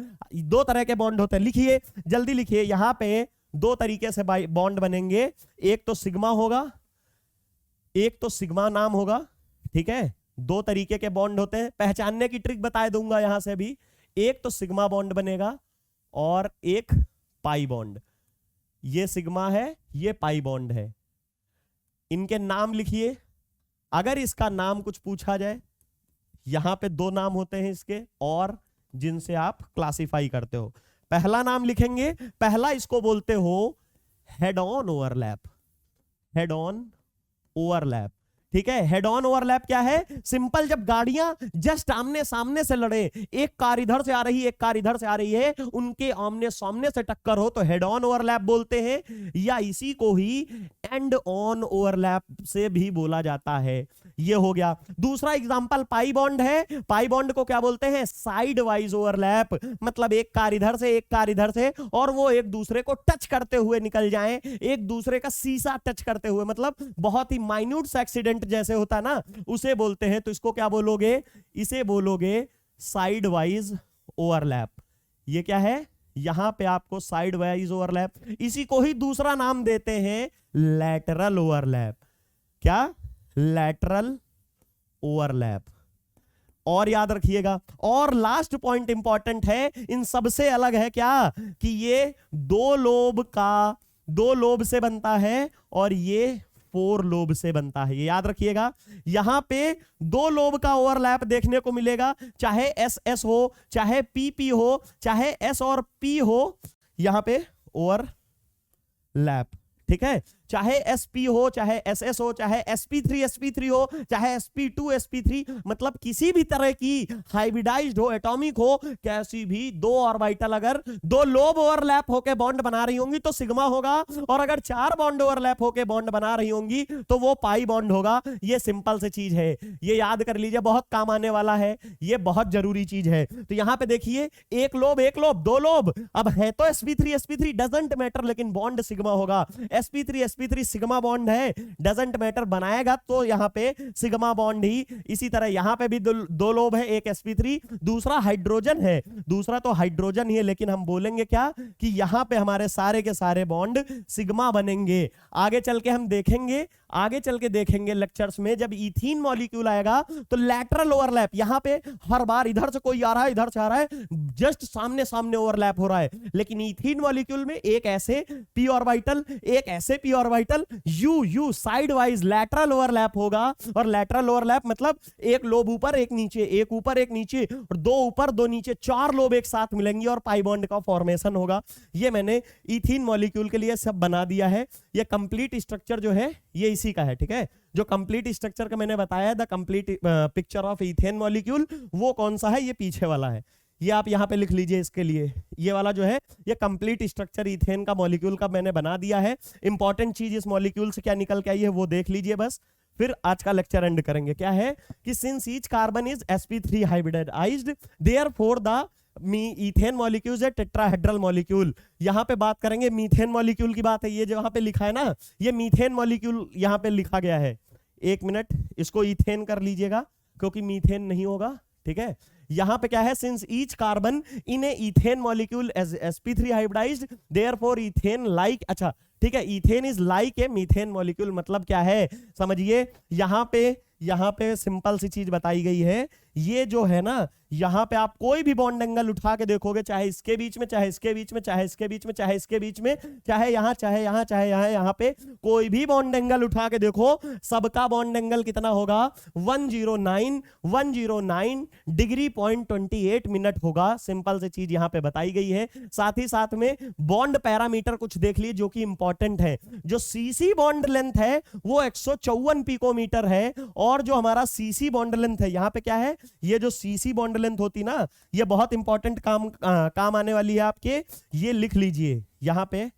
2 तरह के बॉन्ड होते हैं, लिखिए जल्दी लिखिए। यहां पे 2 तरीके से बॉन्ड बनेंगे, एक तो सिग्मा होगा, एक तो सिग्मा नाम होगा, ठीक है? 2 तरीके के बॉन्ड होते हैं, पहचानने की ट्रिक बता दूंगा यहां से भी। एक तो सिग्मा बॉन्ड बनेगा और एक पाई बॉन्ड। ये सिग्मा है, ये पाई बॉन्ड है। इनके नाम लिखिए, अगर इसका नाम कुछ पूछा जाए, यहां पे 2 नाम होते हैं इसके, और जिनसे आप क्लासिफाई करते हो। पहला नाम लिखेंगे, पहला इसको बोलते हो head on overlap, head on overlap, ठीक है? हेड ऑन ओवरलैप क्या है? सिंपल, जब गाड़ियां जस्ट आमने सामने से लड़े, एक कार इधर से आ रही है, एक कार इधर से आ रही है, उनके आमने सामने से टक्कर हो तो हेड ऑन ओवरलैप बोलते हैं, या इसी को ही एंड ऑन ओवरलैप से भी बोला जाता है। ये हो गया। दूसरा एग्जांपल पाई बॉन्ड है, पाई बॉन्ड को क्या बोलते हैं? साइड वाइज ओवरलैप, मतलब एक कार इधर से एक कार इधर से, और वो एक दूसरे को टच करते हुए निकल जाएं, एक दूसरे का शीशा टच करते हुए, मतलब बहुत ही माइन्यूट सा एक्सीडेंट जैसे होता है ना, उसे बोलते हैं। तो इसको क्या बोलोगे? इसे बोलोगे साइड वाइज ओवरलैप। ये क्या है? यहां पे आपको साइड वाइज ओवरलैप, इसी को ही दूसरा नाम देते हैं लैटरल ओवरलैप। क्या? Lateral overlap. और याद रखिएगा, और लास्ट पॉइंट इंपॉर्टेंट है, इन सबसे अलग है क्या? कि ये 2 लोब से बनता है और ये 4 लोब से बनता है। ये याद रखिएगा, यहां पे 2 लोब का ओवरलैप देखने को मिलेगा, चाहे एस हो, चाहे पी हो, चाहे एस और पी हो, यहां पे ओवरलैप, ठीक है? चाहे sp हो, चाहे ss हो, चाहे sp3 हो, चाहे sp2 मतलब किसी भी तरह की हाइब्रिडाइज्ड हो, एटॉमिक हो, कैसी भी दो ऑर्बिटल अगर दो लोब ओवरलैप होकर बॉन्ड बना रही होंगी तो सिग्मा होगा, और अगर चार बॉन्ड ओवरलैप होकर बॉन्ड बना रही होंगी तो वो पाई बॉन्ड होगा। ये सिंपल सी चीज है, ये याद कर लीजिए, बहुत काम आने वाला है, ये बहुत जरूरी चीज है। तो यहां पे देखिए, एक लोब, दो लोब, अब है तो sp3 डजंट मैटर, लेकिन बॉन्ड सिग्मा होगा। sp3 सिग्मा बॉन्ड है, डजंट मैटर, बनाएगा तो यहां पे सिग्मा बॉन्ड ही। इसी तरह यहां पे भी दो लोब है, एक sp3, दूसरा हाइड्रोजन है, दूसरा तो हाइड्रोजन ही है, लेकिन हम बोलेंगे क्या कि यहां पे हमारे सारे के सारे बॉन्ड सिग्मा बनेंगे। आगे चल के हम देखेंगे, आगे चल के देखेंगे लेक्चर्स में, जब इथीन मॉलिक्यूल आएगा तो लैटरल ओवरलैप, यहां पे हर बार इधर से कोई आ रहा है, इधर से आ रहा है, जस्ट सामने सामने ओवरलैप हो रहा है। लेकिन इथीन मॉलिक्यूल में एक ऐसे p ऑर्बिटल, एक ऐसे p orbital, u side wise lateral overlap होगा। और लैटरल ओवरलैप मतलब एक लोब ऊपर एक नीचे, एक ऊपर एक नीचे, और दो ऊपर दो नीचे, चार लोब एक साथ मिलेंगे और पाई बॉन्ड का फॉर्मेशन होगा। ये मैंने इथीन मॉलिक्यूल के लिए सब बना दिया है। ये कंप्लीट स्ट्रक्चर जो है ये इसी का है, ठीक है। जो कंप्लीट स्ट्रक्चर का मैंने बताया, the complete picture of ethane molecule, वो कौन सा है, ये पीछे वाला है, ये आप यहां पे लिख लीजिए। इसके लिए ये वाला जो है, ये कंप्लीट स्ट्रक्चर इथेन का मॉलिक्यूल का मैंने बना दिया है। इंपॉर्टेंट चीज इस मॉलिक्यूल से क्या निकल के आई है वो देख लीजिए बस, फिर आज का लेक्चर एंड करेंगे। क्या है कि since each carbon is sp3 hybridised, therefore the ethane molecule है टेट्राहेड्रल मॉलिक्यूल। यहां पे बात करेंगे मीथेन मॉलिक्यूल की बात है, ये जो यहां पे लिखा है ना, ये मीथेन मॉलिक्यूल यहां पे लिखा गया है। एक मिनट, इसको ईथेन कर लीजिएगा क्योंकि मीथेन नहीं होगा, ठीक है। यहां पे क्या है, since each carbon in a ethane molecule as sp3 hybridised, therefore ethane like, अच्छा ठीक है, ethane is like a methane molecule. मतलब क्या है समझिए, यहां पे सिंपल सी चीज बताई गई है। ये जो है ना, यहां पे आप कोई भी बॉन्ड एंगल उठा के देखोगे, चाहे इसके बीच में, चाहे इसके बीच में, चाहे इसके बीच में, चाहे इसके बीच में, चाहे यहां, चाहे यहां, चाहे यहां पे कोई भी बॉन्ड एंगल उठा के देखो, सबका बॉन्ड एंगल कितना होगा, 109 डिग्री 0.28 मिनट होगा। सिंपल सी चीज यहां पे बताई गई है। साथ ही साथ में बॉन्ड पैरामीटर कुछ देख लिए जो कि इंपॉर्टेंट है। जो सीसी बॉन्ड लेंथ है वो 154 पिकोमीटर है, और जो हमारा सीसी बॉन्ड लेंथ है, यहां पे क्या है, ये जो सीसी बॉन्ड लेंथ होती ना, ये बहुत इंपॉर्टेंट काम आने वाली है आपके। ये लिख लीजिए यहां पे,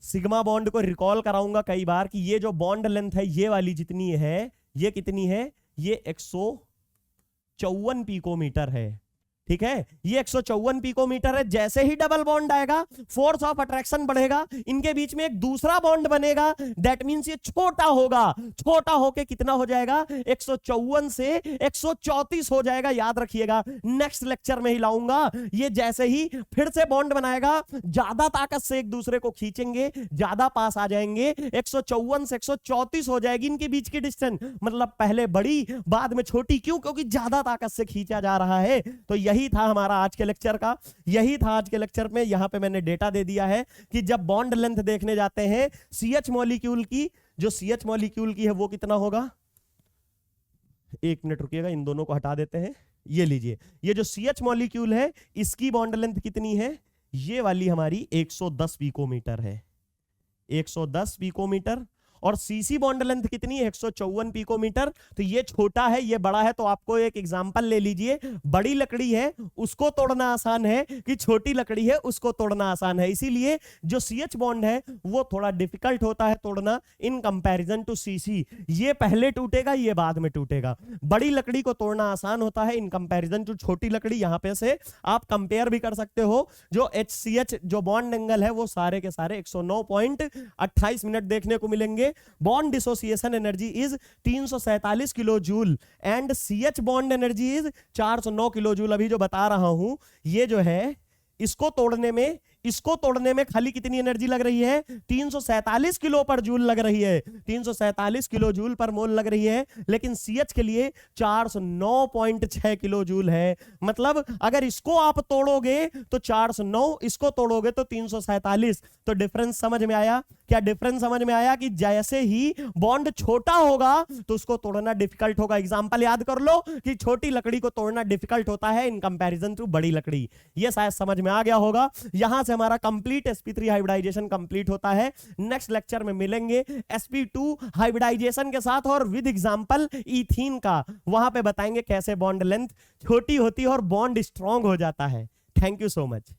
सिग्मा बॉन्ड को रिकॉल कराऊंगा कई बार कि ये जो बॉन्ड लेंथ है ये वाली जितनी है, ये कितनी है, ये 154 पिकोमीटर है, ठीक है। ये 154 पिकोमीटर है। जैसे ही डबल बॉन्ड आएगा, फोर्स ऑफ अट्रैक्शन बढ़ेगा, इनके बीच में एक दूसरा बॉन्ड बनेगा, दैट मींस ये छोटा होगा। छोटा होके कितना हो जाएगा, 154 से 134 हो जाएगा, याद रखिएगा। नेक्स्ट लेक्चर में ही लाऊंगा। ये जैसे ही फिर से बॉन्ड बनाएगा, ज्यादा ताकत से एक दूसरे को खींचेंगे, ज्यादा पास आ जाएंगे, 154 से 134 हो जाएगी इनके बीच की डिस्टेंस। मतलब पहले बड़ी बाद में छोटी, क्यों, क्योंकि ज्यादा ताकत से खींचा जा रहा है। तो यही था हमारा आज के लेक्चर का, यही था आज के लेक्चर में। यहां पे मैंने डेटा दे दिया है कि जब बॉन्ड लेंथ देखने जाते हैं CH मॉलिक्यूल की, जो CH मॉलिक्यूल की है वो कितना होगा, एक मिनट रुकिएगा, इन दोनों को हटा देते हैं। ये लीजिए, ये जो CH मॉलिक्यूल है इसकी बॉन्ड लेंथ कितनी है, ये वाली हमारी 110 पिकोमीटर है, 110 पिकोमीटर। और सीसी बॉन्ड लेंथ कितनी है, 154 पिकोमीटर। तो ये छोटा है, ये बड़ा है। तो आपको एक एग्जांपल ले लीजिए, बड़ी लकड़ी है उसको तोड़ना आसान है कि छोटी लकड़ी है उसको तोड़ना आसान है। इसीलिए जो CH बॉन्ड है वो थोड़ा डिफिकल्ट होता है तोड़ना इन कंपैरिजन टू CC। ये पहले टूटेगा, ये बाद में टूटेगा। बड़ी लकड़ी को तोड़ना आसान होता है इन कंपैरिजन टू छोटी लकड़ी। यहां पे से आप कंपेयर भी कर सकते हो। जो HCH जो बॉन्ड एंगल है वो सारे के सारे 109.28 मिनट देखने को मिलेंगे। Bond dissociation energy is 347 kilo joule and CH bond energy is 409 kilo joule. अभी जो बता रहा हूं ये जो है, इसको तोड़ने में खाली कितनी एनर्जी लग रही है, 347 किलो पर जूल लग रही है, 347 किलो जूल पर मोल लग रही है। लेकिन CH के लिए 409.6 किलो जूल है। मतलब अगर इसको आप तोड़ोगे तो 409, इसको तोड़ोगे तो 347। तो डिफरेंस समझ में आया। क्या डिफरेंस समझ में आया कि जैसे ही बॉन्ड छोटा होगा तो उसको तोड़ना डिफिकल्ट होगा। एग्जांपल याद कर लो कि छोटी लकड़ी को तोड़ना डिफिकल्ट होता है इन कंपैरिजन टू बड़ी लकड़ी। ये शायद समझ में आ गया होगा। यहां से हमारा कंप्लीट sp3 हाइब्रिडाइजेशन कंप्लीट होता है। नेक्स्ट लेक्चर में मिलेंगे sp2 हाइब्रिडाइजेशन के साथ और विद एग्जांपल ईथीन का। वहां पे बताएंगे कैसे बॉन्ड लेंथ छोटी होती है और बॉन्ड स्ट्रांग हो जाता है। Thank you so much.